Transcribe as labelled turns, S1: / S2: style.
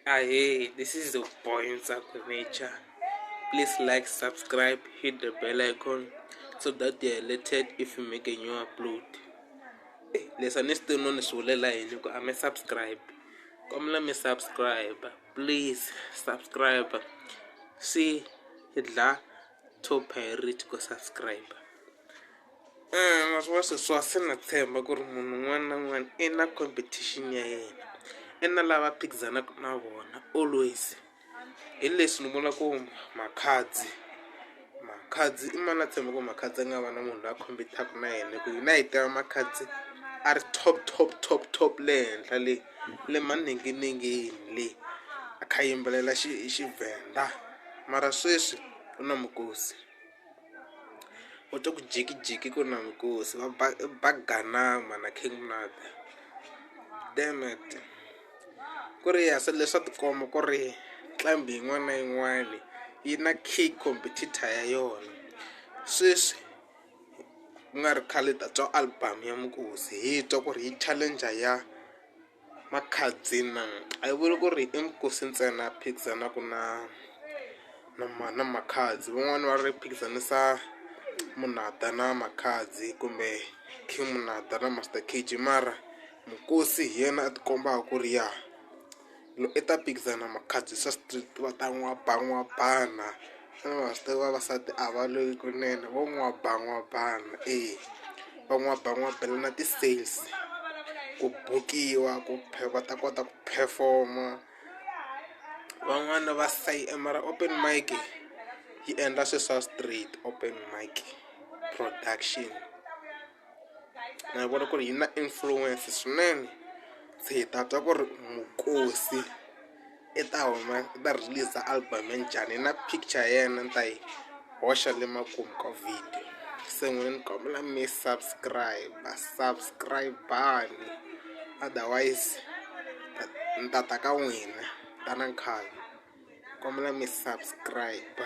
S1: Hey, this is the point of nature. Please like, subscribe, hit the bell icon so that you're alerted if you make a new upload. Listen, still known as line. I'm a subscribe. Come let me subscribe. Please subscribe. See, hit la top reach go subscribe. Naswona sweswo a swi na tshemba ku ri munhu un'wana na un'wana I na competition ya yena I na lava phikizanaka na vona always. Hi leswi ni vula ku Makhadzi I mani a tshemba ku Makhadzi a nga va na munhu loyi a khompetaka na yena ku hina hi tiva Makhadzi a ri top le henhla le maninginingini le a kha yimbelela Xivenda mara sweswi u na Mukosi. U twa ku jikijiki ku na Mukosi va bagana mana King Mnata. Damn it. Ku ri yasa leswa tikomba ku ri ntlambi yin'wana na yin'wana yi na key competitor ya yona. Sweswi ku nga ri khale ta twa album ya Mukosi hi twa ku ri yi challenger ya Makhadzi na a yi vuli ku ri I Mukosi ntsena a phikizanaka na Makhadzi. Van'wani va ri phikizanisa Munata na Makhadzi kumbe King Munata na Master KG mara Mukosi hi yena a tikombaka ku ri ya loko I ta phikizana Makhadzi swa street va ta n'wabana va swi tiva vavasati a va loyi kunene vo n'wabana va n'wabela na ti-sales ku bukiwa ku va ta kota ku performa. Van'wana va say mara open mic yi endla swilo swa street open mic production na vona ku ri yi na influence swinene. Se hi ta twa ku ri Mukosi I ta release album ya njhani na picture ya yena ni ta yi hoxa le makumu ka video. Se n'wina ni kombela mi subscribe-ani otherwise ni ta ka n'wina ta na nkhalo kombela mi subscribe.